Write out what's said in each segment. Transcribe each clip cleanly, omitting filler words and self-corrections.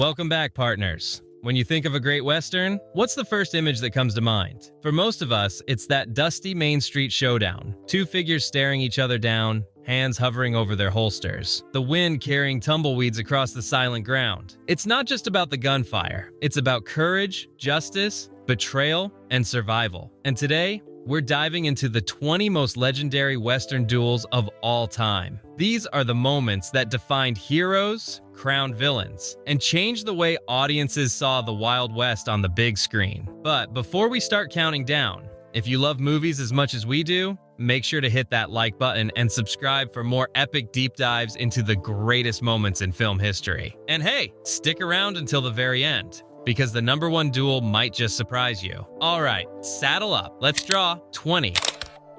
Welcome back, partners. When you think of a great Western, what's the first image that comes to mind? For most of us, it's that dusty Main Street showdown. Two figures staring each other down, hands hovering over their holsters. The wind carrying tumbleweeds across the silent ground. It's not just about the gunfire. It's about courage, justice, betrayal, and survival. And today, we're diving into the 20 most legendary Western duels of all time. These are the moments that defined heroes, crowned villains, and changed the way audiences saw the Wild West on the big screen. But before we start counting down, if you love movies as much as we do, make sure to hit that like button and subscribe for more epic deep dives into the greatest moments in film history. And hey, stick around until the very end, because the number one duel might just surprise you. All right, saddle up. Let's draw 20.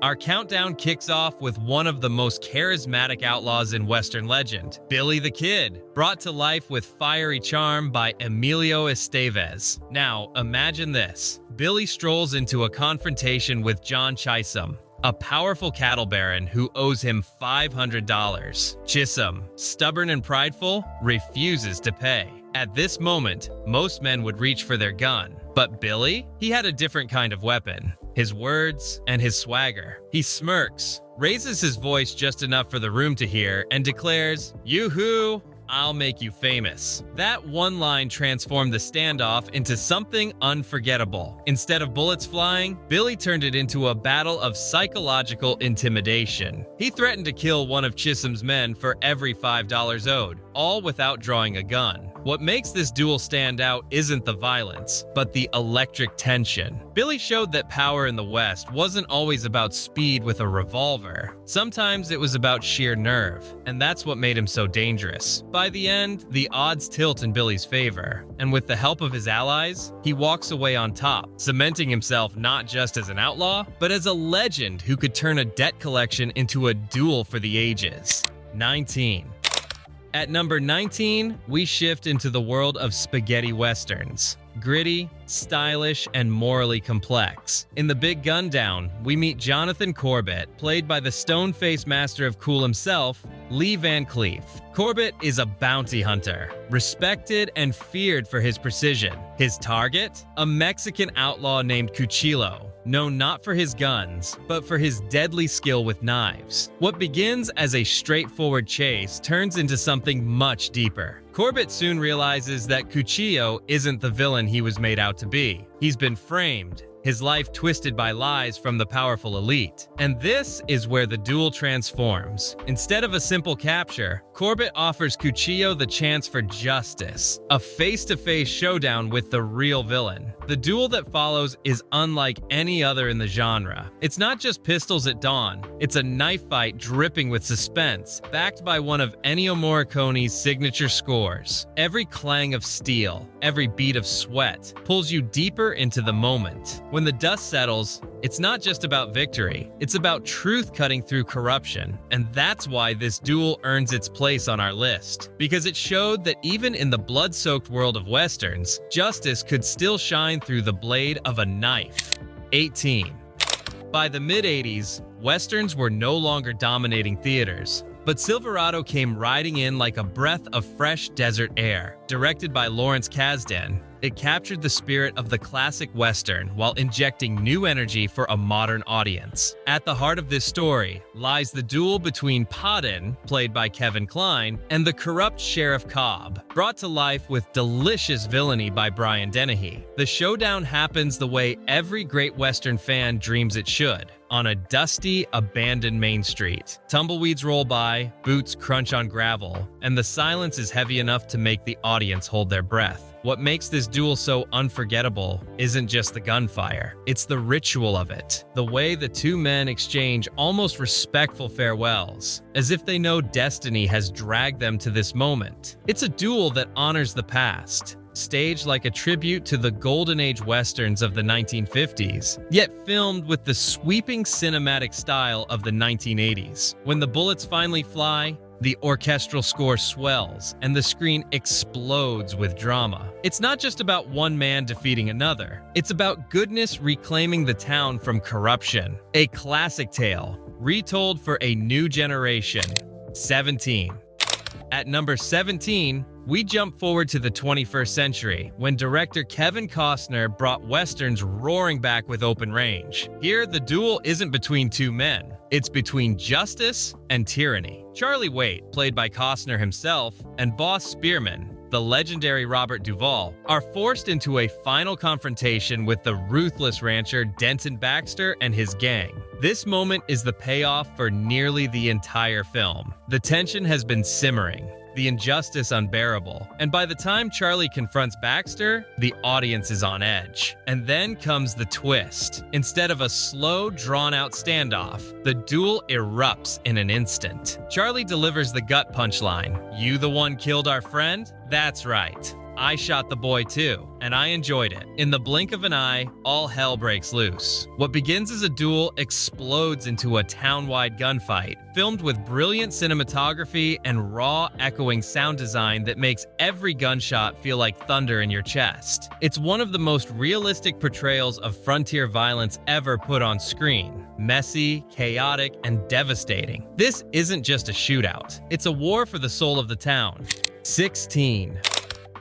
Our countdown kicks off with one of the most charismatic outlaws in Western legend, Billy the Kid, brought to life with fiery charm by Emilio Estevez. Now, imagine this. Billy strolls into a confrontation with John Chisholm, a powerful cattle baron who owes him $500. Chisholm, stubborn and prideful, refuses to pay. At this moment, most men would reach for their gun. But Billy? He had a different kind of weapon. His words and his swagger. He smirks, raises his voice just enough for the room to hear, and declares, "Yoo-hoo! I'll make you famous." That one line transformed the standoff into something unforgettable. Instead of bullets flying, Billy turned it into a battle of psychological intimidation. He threatened to kill one of Chisholm's men for every $5 owed, all without drawing a gun. What makes this duel stand out isn't the violence, but the electric tension. Billy showed that power in the West wasn't always about speed with a revolver. Sometimes it was about sheer nerve, and that's what made him so dangerous. By the end, the odds tilt in Billy's favor, and with the help of his allies, he walks away on top, cementing himself not just as an outlaw, but as a legend who could turn a debt collection into a duel for the ages. 19. At number 19, we shift into the world of spaghetti westerns. Gritty, stylish, and morally complex. In The Big Gun Down, we meet Jonathan Corbett, played by the stone-faced master of cool himself, Lee Van Cleef. Corbett is a bounty hunter, respected and feared for his precision. His target? A Mexican outlaw named Cuchillo, known not for his guns, but for his deadly skill with knives. What begins as a straightforward chase turns into something much deeper. Corbett soon realizes that Cuchillo isn't the villain he was made out to be. He's been framed, his life twisted by lies from the powerful elite. And this is where the duel transforms. Instead of a simple capture, Corbett offers Cuchillo the chance for justice, a face-to-face showdown with the real villain. The duel that follows is unlike any other in the genre. It's not just pistols at dawn, it's a knife fight dripping with suspense, backed by one of Ennio Morricone's signature scores. Every clang of steel, every beat of sweat, pulls you deeper into the moment. When the dust settles, it's not just about victory, it's about truth cutting through corruption. And that's why this duel earns its place on our list. Because it showed that even in the blood-soaked world of westerns, justice could still shine through the blade of a knife. 18. By the mid-80s, westerns were no longer dominating theaters. But Silverado came riding in like a breath of fresh desert air. Directed by Lawrence Kasdan, it captured the spirit of the classic Western while injecting new energy for a modern audience. At the heart of this story lies the duel between Podden, played by Kevin Kline, and the corrupt Sheriff Cobb, brought to life with delicious villainy by Brian Dennehy. The showdown happens the way every great Western fan dreams it should. On a dusty, abandoned Main Street. Tumbleweeds roll by, boots crunch on gravel, and the silence is heavy enough to make the audience hold their breath. What makes this duel so unforgettable isn't just the gunfire, it's the ritual of it. The way the two men exchange almost respectful farewells, as if they know destiny has dragged them to this moment. It's a duel that honors the past, staged like a tribute to the golden age westerns of the 1950s, yet filmed with the sweeping cinematic style of the 1980s. When the bullets finally fly, the orchestral score swells, and the screen explodes with drama. It's not just about one man defeating another. It's about goodness reclaiming the town from corruption. A classic tale, retold for a new generation. 17. At number 17, we jump forward to the 21st century when director Kevin Costner brought westerns roaring back with open range. Here, the duel isn't between two men. It's between justice and tyranny. Charlie Waite, played by Costner himself, and Boss Spearman, the legendary Robert Duvall, are forced into a final confrontation with the ruthless rancher Denton Baxter and his gang. This moment is the payoff for nearly the entire film. The tension has been simmering, the injustice unbearable, and by the time Charlie confronts Baxter, the audience is on edge. And then comes the twist. Instead of a slow, drawn-out standoff, the duel erupts in an instant. Charlie delivers the gut punchline, "You the one killed our friend?" That's right. I shot the boy too, and I enjoyed it. In the blink of an eye, all hell breaks loose. What begins as a duel explodes into a town-wide gunfight, filmed with brilliant cinematography and raw, echoing sound design that makes every gunshot feel like thunder in your chest. It's one of the most realistic portrayals of frontier violence ever put on screen. Messy, chaotic, and devastating. This isn't just a shootout. It's a war for the soul of the town. 16.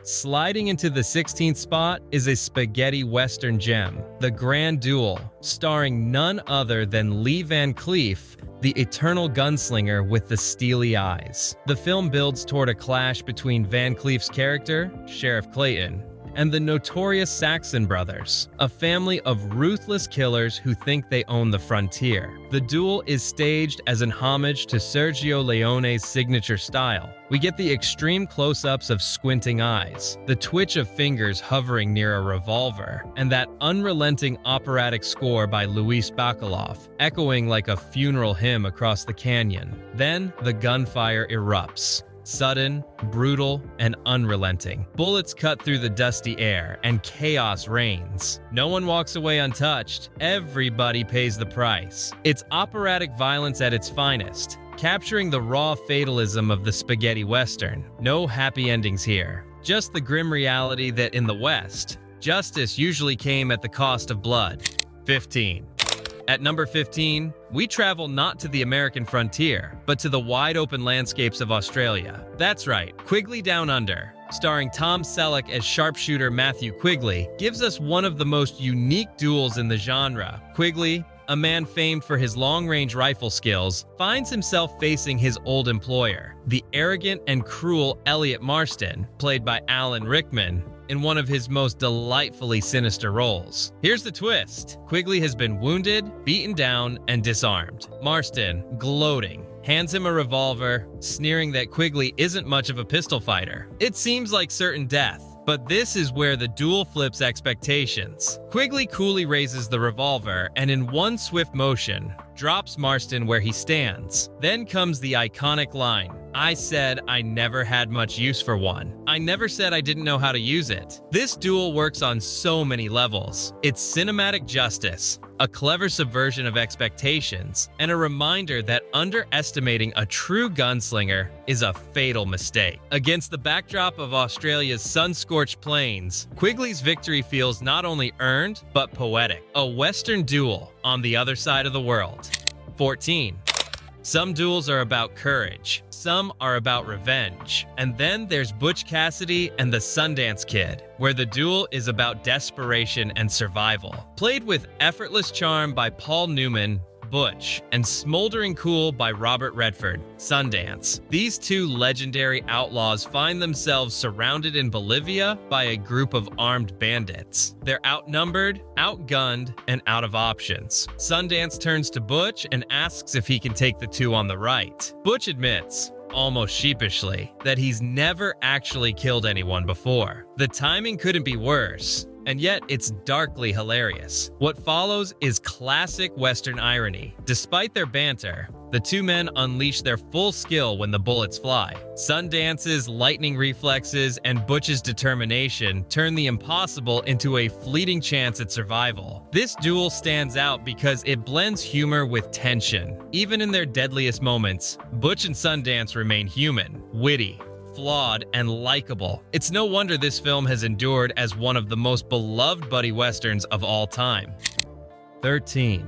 Sliding into the 16th spot is a spaghetti western gem, The Grand Duel, starring none other than Lee Van Cleef, the eternal gunslinger with the steely eyes. The film builds toward a clash between Van Cleef's character, Sheriff Clayton, and the notorious Saxon brothers, a family of ruthless killers who think they own the frontier. The duel is staged as an homage to Sergio Leone's signature style. We get the extreme close-ups of squinting eyes, the twitch of fingers hovering near a revolver, and that unrelenting operatic score by Luis Bacalov, echoing like a funeral hymn across the canyon. Then the gunfire erupts. Sudden, brutal, and unrelenting. Bullets cut through the dusty air, and chaos reigns. No one walks away untouched. Everybody pays the price. It's operatic violence at its finest, capturing the raw fatalism of the spaghetti western. No happy endings here. Just the grim reality that in the West, justice usually came at the cost of blood. 15. At number 15, we travel not to the American frontier, but to the wide-open landscapes of Australia. That's right, Quigley Down Under, starring Tom Selleck as sharpshooter Matthew Quigley, gives us one of the most unique duels in the genre. Quigley, a man famed for his long-range rifle skills, finds himself facing his old employer, the arrogant and cruel Elliot Marston, played by Alan Rickman, in one of his most delightfully sinister roles. Here's the twist. Quigley has been wounded, beaten down, and disarmed. Marston, gloating, hands him a revolver, sneering that Quigley isn't much of a pistol fighter. It seems like certain death. But this is where the duel flips expectations. Quigley coolly raises the revolver and in one swift motion, drops Marston where he stands. Then comes the iconic line, "I said I never had much use for one. I never said I didn't know how to use it." This duel works on so many levels. It's cinematic justice, a clever subversion of expectations, and a reminder that underestimating a true gunslinger is a fatal mistake. Against the backdrop of Australia's sun-scorched plains, Quigley's victory feels not only earned, but poetic. A Western duel on the other side of the world. 14. Some duels are about courage, some are about revenge. And then there's Butch Cassidy and the Sundance Kid, where the duel is about desperation and survival. Played with effortless charm by Paul Newman, Butch, and smoldering cool by Robert Redford, Sundance. These two legendary outlaws find themselves surrounded in Bolivia by a group of armed bandits. They're outnumbered, outgunned, and out of options. Sundance turns to Butch and asks if he can take the two on the right. Butch admits, almost sheepishly, that he's never actually killed anyone before. The timing couldn't be worse. And yet, it's darkly hilarious. What follows is classic Western irony. Despite their banter, the two men unleash their full skill when the bullets fly. Sundance's lightning reflexes and Butch's determination turn the impossible into a fleeting chance at survival. This duel stands out because it blends humor with tension. Even in their deadliest moments, Butch and Sundance remain human, witty, flawed, and likable. It's no wonder this film has endured as one of the most beloved buddy westerns of all time. 13.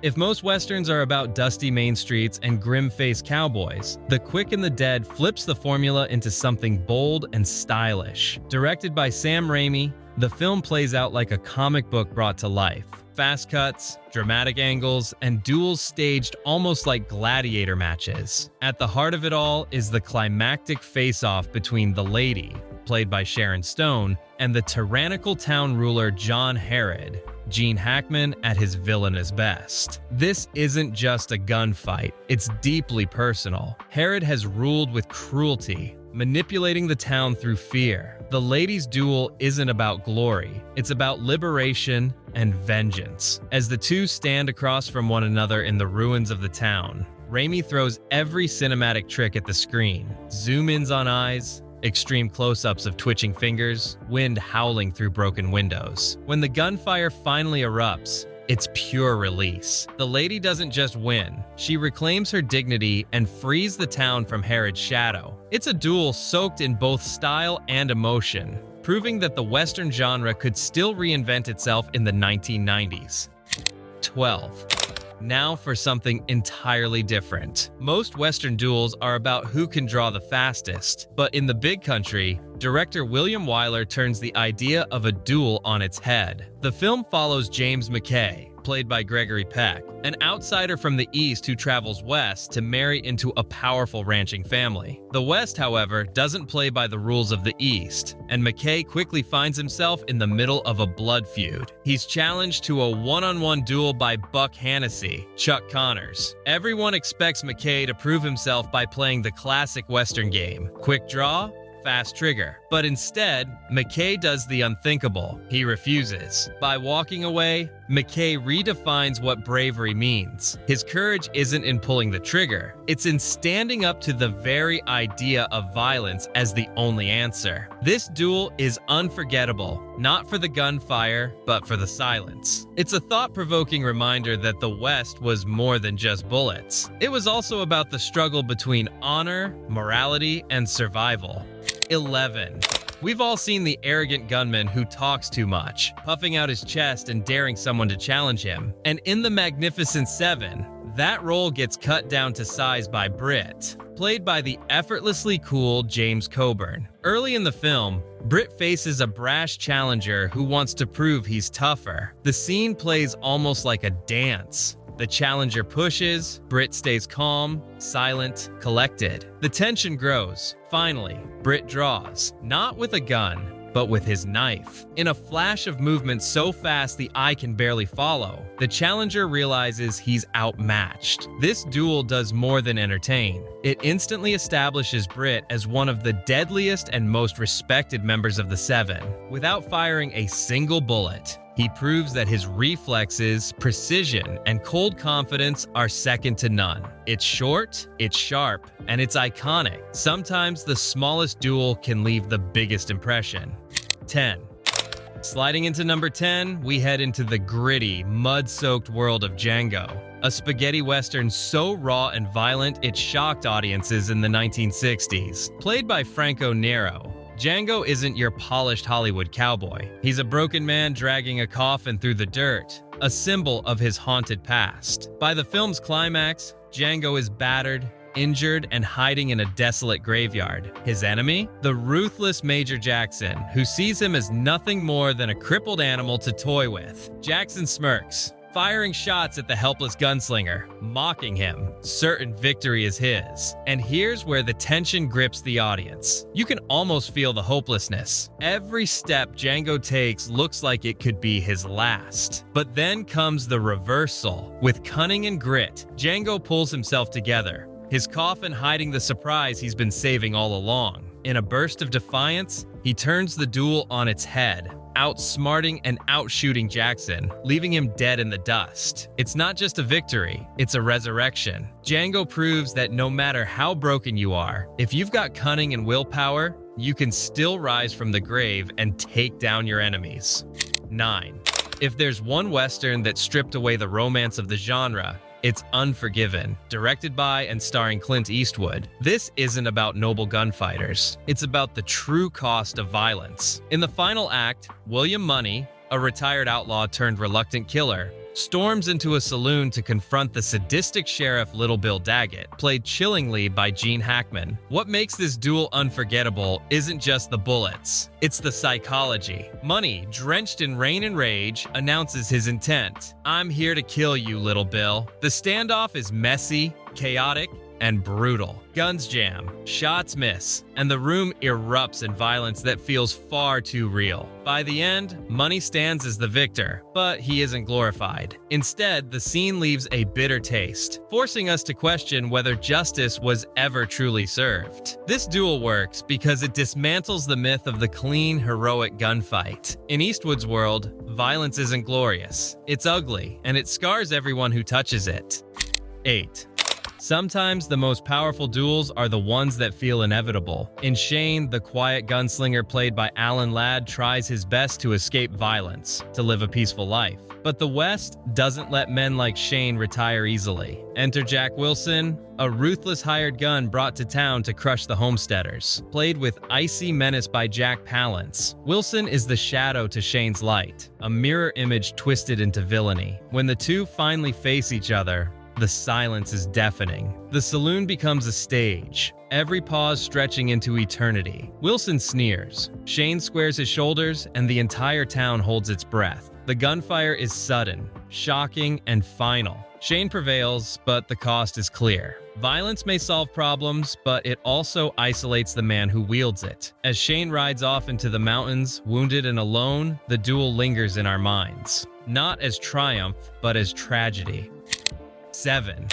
If most westerns are about dusty main streets and grim-faced cowboys, The Quick and the Dead flips the formula into something bold and stylish. Directed by Sam Raimi, the film plays out like a comic book brought to life. Fast cuts, dramatic angles, and duels staged almost like gladiator matches. At the heart of it all is the climactic face-off between the Lady, played by Sharon Stone, and the tyrannical town ruler John Herod, Gene Hackman at his villainous best. This isn't just a gunfight, it's deeply personal. Herod has ruled with cruelty, manipulating the town through fear. The Lady's duel isn't about glory, it's about liberation and vengeance. As the two stand across from one another in the ruins of the town, Raimi throws every cinematic trick at the screen. Zoom-ins on eyes, extreme close-ups of twitching fingers, wind howling through broken windows. When the gunfire finally erupts, it's pure release. The Lady doesn't just win, she reclaims her dignity and frees the town from Herod's shadow. It's a duel soaked in both style and emotion, proving that the Western genre could still reinvent itself in the 1990s. 12. Now for something entirely different. Most Western duels are about who can draw the fastest, but in the Big Country, director William Wyler turns the idea of a duel on its head. The film follows James McKay, played by Gregory Peck, an outsider from the East who travels west to marry into a powerful ranching family. The West, however, doesn't play by the rules of the East, and McKay quickly finds himself in the middle of a blood feud. He's challenged to a one-on-one duel by Buck Hannessy, Chuck Connors. Everyone expects McKay to prove himself by playing the classic Western game: quick draw, fast trigger. But instead, McKay does the unthinkable. He refuses. By walking away, McKay redefines what bravery means. His courage isn't in pulling the trigger, it's in standing up to the very idea of violence as the only answer. This duel is unforgettable, not for the gunfire, but for the silence. It's a thought-provoking reminder that the West was more than just bullets. It was also about the struggle between honor, morality, and survival. 11. We've all seen the arrogant gunman who talks too much, puffing out his chest and daring someone to challenge him. And in The Magnificent Seven, that role gets cut down to size by Britt, played by the effortlessly cool James Coburn. Early in the film, Britt faces a brash challenger who wants to prove he's tougher. The scene plays almost like a dance. The challenger pushes, Britt stays calm, silent, collected. The tension grows. Finally, Britt draws, not with a gun, but with his knife. In a flash of movement so fast the eye can barely follow, the challenger realizes he's outmatched. This duel does more than entertain. It instantly establishes Britt as one of the deadliest and most respected members of the Seven. Without firing a single bullet, he proves that his reflexes, precision, and cold confidence are second to none. It's short, it's sharp, and it's iconic. Sometimes the smallest duel can leave the biggest impression. 10. Sliding into number 10, we head into the gritty, mud-soaked world of Django, a spaghetti western so raw and violent it shocked audiences in the 1960s. Played by Franco Nero, Django isn't your polished Hollywood cowboy. He's a broken man dragging a coffin through the dirt, a symbol of his haunted past. By the film's climax, Django is battered, injured, and hiding in a desolate graveyard. His enemy? The ruthless Major Jackson, who sees him as nothing more than a crippled animal to toy with. Jackson smirks, firing shots at the helpless gunslinger, mocking him, certain victory is his. And here's where the tension grips the audience. You can almost feel the hopelessness. Every step Django takes looks like it could be his last. But then comes the reversal. With cunning and grit, Django pulls himself together, his coffin hiding the surprise he's been saving all along. In a burst of defiance, he turns the duel on its head, outsmarting and outshooting Jackson, leaving him dead in the dust. It's not just a victory, it's a resurrection. Django proves that no matter how broken you are, if you've got cunning and willpower, you can still rise from the grave and take down your enemies. 9. If there's one Western that stripped away the romance of the genre, it's Unforgiven, directed by and starring Clint Eastwood. This isn't about noble gunfighters. It's about the true cost of violence. In the final act, William Money, a retired outlaw turned reluctant killer, storms into a saloon to confront the sadistic sheriff Little Bill Daggett, played chillingly by Gene Hackman. What makes this duel unforgettable isn't just the bullets, it's the psychology. Money, drenched in rain and rage, announces his intent. "I'm here to kill you, Little Bill." The standoff is messy, chaotic, and brutal. Guns jam, shots miss, and the room erupts in violence that feels far too real. By the end, Money stands as the victor, but he isn't glorified. Instead, the scene leaves a bitter taste, forcing us to question whether justice was ever truly served. This duel works because it dismantles the myth of the clean, heroic gunfight. In Eastwood's world, violence isn't glorious. It's ugly, and it scars everyone who touches it. 8. Sometimes the most powerful duels are the ones that feel inevitable. In Shane, the quiet gunslinger played by Alan Ladd tries his best to escape violence, to live a peaceful life. But the West doesn't let men like Shane retire easily. Enter Jack Wilson, a ruthless hired gun brought to town to crush the homesteaders. Played with icy menace by Jack Palance, Wilson is the shadow to Shane's light, a mirror image twisted into villainy. When the two finally face each other, the silence is deafening. The saloon becomes a stage, every pause stretching into eternity. Wilson sneers. Shane squares his shoulders, and the entire town holds its breath. The gunfire is sudden, shocking, and final. Shane prevails, but the cost is clear. Violence may solve problems, but it also isolates the man who wields it. As Shane rides off into the mountains, wounded and alone, the duel lingers in our minds. Not as triumph, but as tragedy. 7.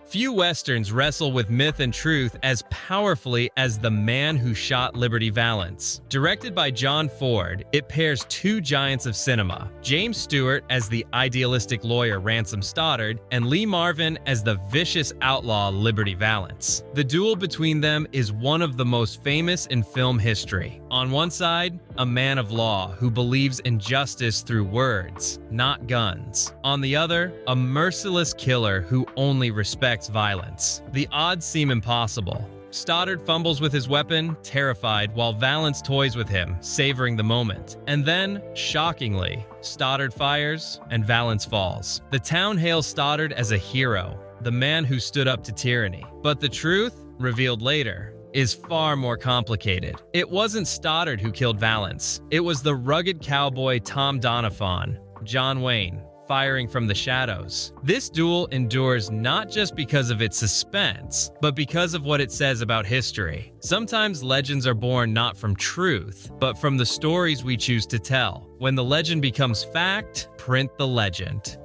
Few westerns wrestle with myth and truth as powerfully as The Man Who Shot Liberty Valance. Directed by John Ford, it pairs two giants of cinema, James Stewart as the idealistic lawyer Ransom Stoddard, and Lee Marvin as the vicious outlaw Liberty Valance. The duel between them is one of the most famous in film history. On one side, a man of law who believes in justice through words, not guns. On the other, a merciless killer who only respects violence. The odds seem impossible. Stoddard fumbles with his weapon, terrified, while Valance toys with him, savoring the moment. And then, shockingly, Stoddard fires and Valance falls. The town hails Stoddard as a hero, the man who stood up to tyranny. But the truth, revealed later, is far more complicated. It wasn't Stoddard who killed Valance. It was the rugged cowboy Tom Doniphan, John Wayne, firing from the shadows. This duel endures not just because of its suspense, but because of what it says about history. Sometimes legends are born not from truth, but from the stories we choose to tell. When the legend becomes fact, print the legend.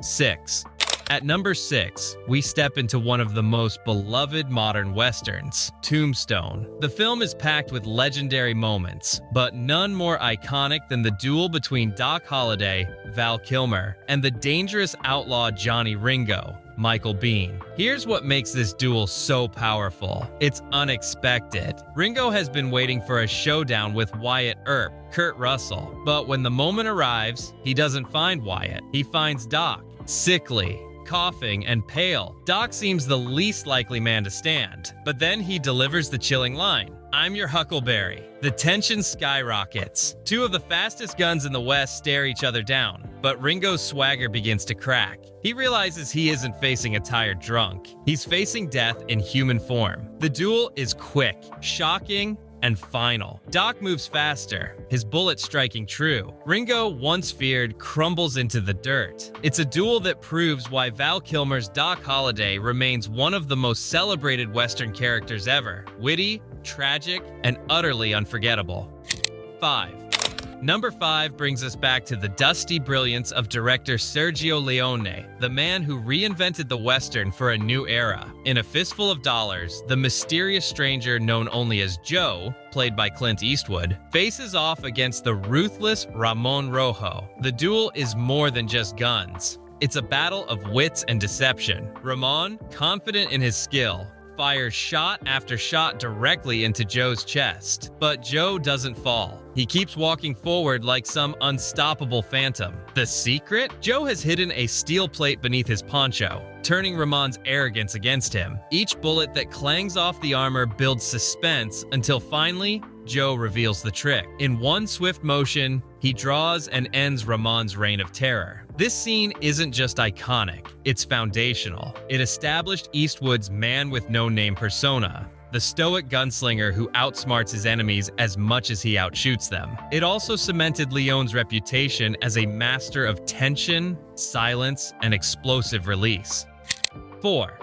6. At number 6, we step into one of the most beloved modern westerns, Tombstone. The film is packed with legendary moments, but none more iconic than the duel between Doc Holliday, Val Kilmer, and the dangerous outlaw Johnny Ringo, Michael Biehn. Here's what makes this duel so powerful. It's unexpected. Ringo has been waiting for a showdown with Wyatt Earp, Kurt Russell, but when the moment arrives, he doesn't find Wyatt. He finds Doc, sickly, coughing, and pale. Doc seems the least likely man to stand, but then he delivers the chilling line, "I'm your Huckleberry." The tension skyrockets. Two of the fastest guns in the West stare each other down, but Ringo's swagger begins to crack. He realizes he isn't facing a tired drunk. He's facing death in human form. The duel is quick, shocking, and final. Doc moves faster, his bullet striking true. Ringo, once feared, crumbles into the dirt. It's a duel that proves why Val Kilmer's Doc Holliday remains one of the most celebrated Western characters ever. Witty, tragic, and utterly unforgettable. 5. Number 5 brings us back to the dusty brilliance of director Sergio Leone, the man who reinvented the Western for a new era. In A Fistful of Dollars, the mysterious stranger known only as Joe, played by Clint Eastwood, faces off against the ruthless Ramon Rojo. The duel is more than just guns. It's a battle of wits and deception. Ramon, confident in his skill, fires shot after shot directly into Joe's chest. But Joe doesn't fall. He keeps walking forward like some unstoppable phantom. The secret? Joe has hidden a steel plate beneath his poncho, turning Ramon's arrogance against him. Each bullet that clangs off the armor builds suspense until finally, Joe reveals the trick. In one swift motion, he draws and ends Ramon's reign of terror. This scene isn't just iconic, it's foundational. It established Eastwood's man-with-no-name persona, the stoic gunslinger who outsmarts his enemies as much as he outshoots them. It also cemented Leone's reputation as a master of tension, silence, and explosive release. 4.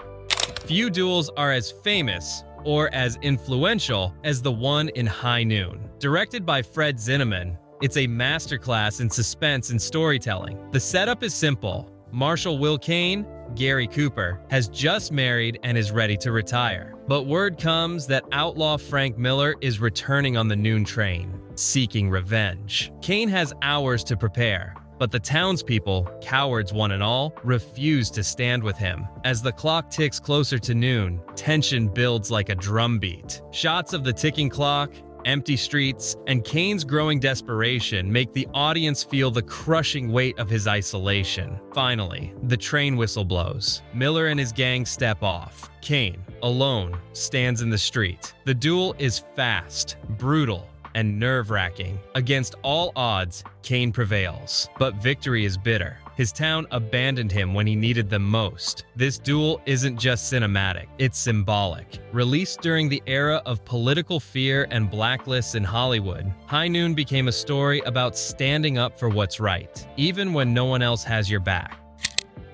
Few duels are as famous or as influential as the one in High Noon. Directed by Fred Zinnemann, it's a masterclass in suspense and storytelling. The setup is simple. Marshal Will Kane, Gary Cooper, has just married and is ready to retire. But word comes that outlaw Frank Miller is returning on the noon train, seeking revenge. Kane has hours to prepare, but the townspeople, cowards one and all, refuse to stand with him. As the clock ticks closer to noon, tension builds like a drumbeat. Shots of the ticking clock, empty streets, and Kane's growing desperation make the audience feel the crushing weight of his isolation. Finally, the train whistle blows. Miller and his gang step off. Kane, alone, stands in the street. The duel is fast, brutal, and nerve-wracking. Against all odds, Kane prevails. But victory is bitter. His town abandoned him when he needed them most. This duel isn't just cinematic, it's symbolic. Released during the era of political fear and blacklists in Hollywood, High Noon became a story about standing up for what's right, even when no one else has your back.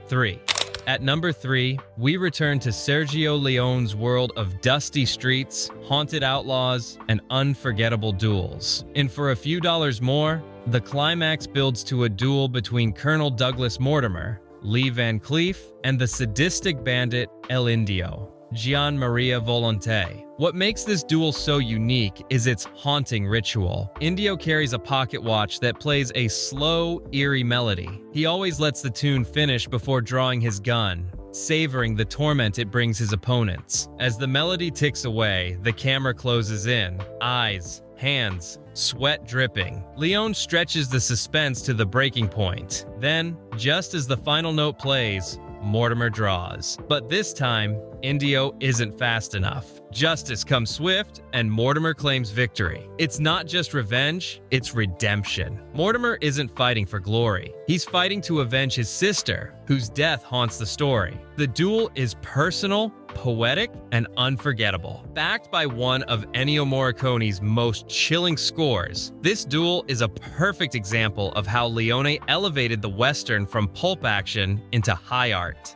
3. At number 3, we return to Sergio Leone's world of dusty streets, haunted outlaws, and unforgettable duels. And for a few dollars more, the climax builds to a duel between Colonel Douglas Mortimer, Lee Van Cleef, and the sadistic bandit El Indio, Gian Maria Volonté. What makes this duel so unique is its haunting ritual. Indio carries a pocket watch that plays a slow, eerie melody. He always lets the tune finish before drawing his gun, savoring the torment it brings his opponents. As the melody ticks away, the camera closes in, eyes, hands, sweat dripping. Leone stretches the suspense to the breaking point. Then, just as the final note plays, Mortimer draws. But this time, Indio isn't fast enough. Justice comes swift, and Mortimer claims victory. It's not just revenge, it's redemption. Mortimer isn't fighting for glory. He's fighting to avenge his sister, whose death haunts the story. The duel is personal, poetic, and unforgettable. Backed by one of Ennio Morricone's most chilling scores, this duel is a perfect example of how Leone elevated the Western from pulp action into high art.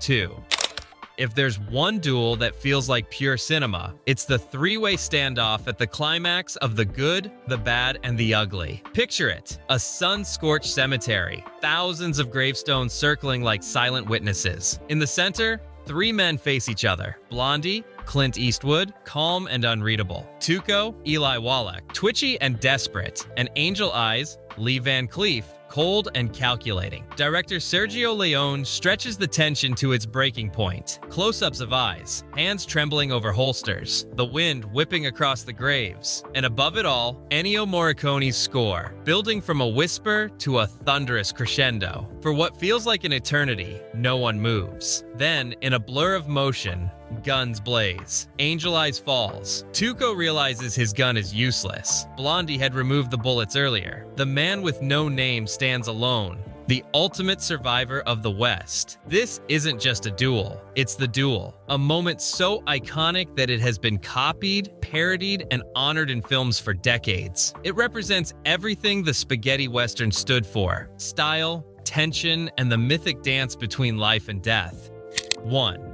2. If there's one duel that feels like pure cinema, it's the three-way standoff at the climax of The Good, the Bad, and the Ugly. Picture it, a sun-scorched cemetery, thousands of gravestones circling like silent witnesses. In the center, 3 men face each other. Blondie, Clint Eastwood, calm and unreadable. Tuco, Eli Wallach, twitchy and desperate. And Angel Eyes, Lee Van Cleef, cold and calculating. Director Sergio Leone stretches the tension to its breaking point. Close-ups of eyes, hands trembling over holsters, the wind whipping across the graves. And above it all, Ennio Morricone's score, building from a whisper to a thunderous crescendo. For what feels like an eternity, no one moves. Then, in a blur of motion, guns blaze. Angel Eyes falls. Tuco realizes his gun is useless. Blondie had removed the bullets earlier. The man with no name stands alone, the ultimate survivor of the West. This isn't just a duel, it's the duel. A moment so iconic that it has been copied, parodied, and honored in films for decades. It represents everything the spaghetti Western stood for: style, tension, and the mythic dance between life and death. 1.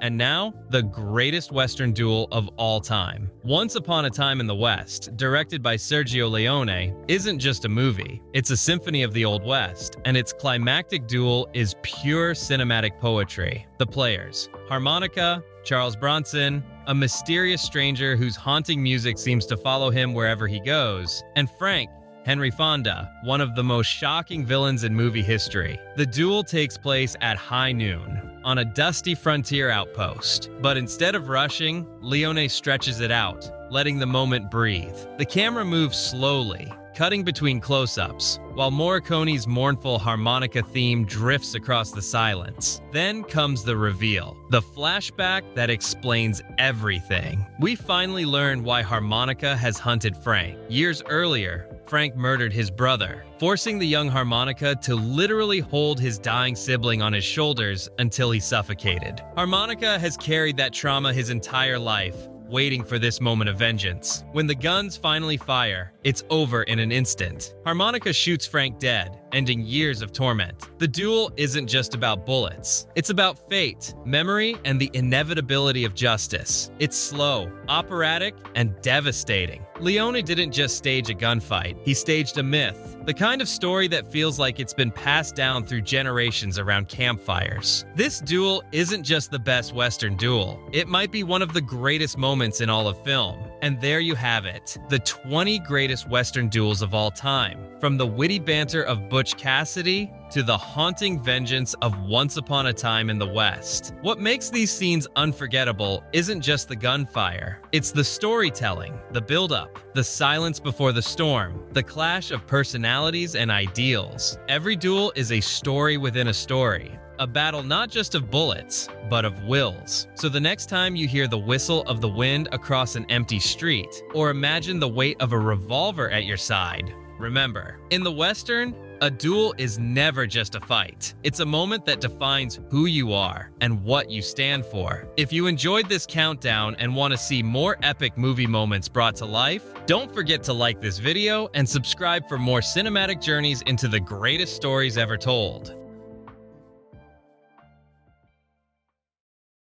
And now, the greatest Western duel of all time. Once Upon a Time in the West, directed by Sergio Leone, isn't just a movie. It's a symphony of the Old West, and its climactic duel is pure cinematic poetry. The players: harmonica, Charles Bronson, a mysterious stranger whose haunting music seems to follow him wherever he goes, and Frank, Henry Fonda, one of the most shocking villains in movie history. The duel takes place at high noon, on a dusty frontier outpost. But instead of rushing, Leone stretches it out, letting the moment breathe. The camera moves slowly, cutting between close-ups, while Morricone's mournful harmonica theme drifts across the silence. Then comes the reveal, the flashback that explains everything. We finally learn why harmonica has hunted Frank. Years earlier, Frank murdered his brother, forcing the young harmonica to literally hold his dying sibling on his shoulders until he suffocated. Harmonica has carried that trauma his entire life, waiting for this moment of vengeance. When the guns finally fire, it's over in an instant. Harmonica shoots Frank dead, ending years of torment. The duel isn't just about bullets. It's about fate, memory, and the inevitability of justice. It's slow, operatic, and devastating. Leone didn't just stage a gunfight, he staged a myth. The kind of story that feels like it's been passed down through generations around campfires. This duel isn't just the best Western duel. It might be one of the greatest moments in all of film. And there you have it, the 20 greatest Western duels of all time. From the witty banter of Butch Cassidy to the haunting vengeance of Once Upon a Time in the West. What makes these scenes unforgettable isn't just the gunfire. It's the storytelling, the build-up, the silence before the storm, the clash of personalities and ideals. Every duel is a story within a story. A battle not just of bullets, but of wills. So the next time you hear the whistle of the wind across an empty street, or imagine the weight of a revolver at your side, remember, in the Western, a duel is never just a fight. It's a moment that defines who you are and what you stand for. If you enjoyed this countdown and want to see more epic movie moments brought to life, don't forget to like this video and subscribe for more cinematic journeys into the greatest stories ever told.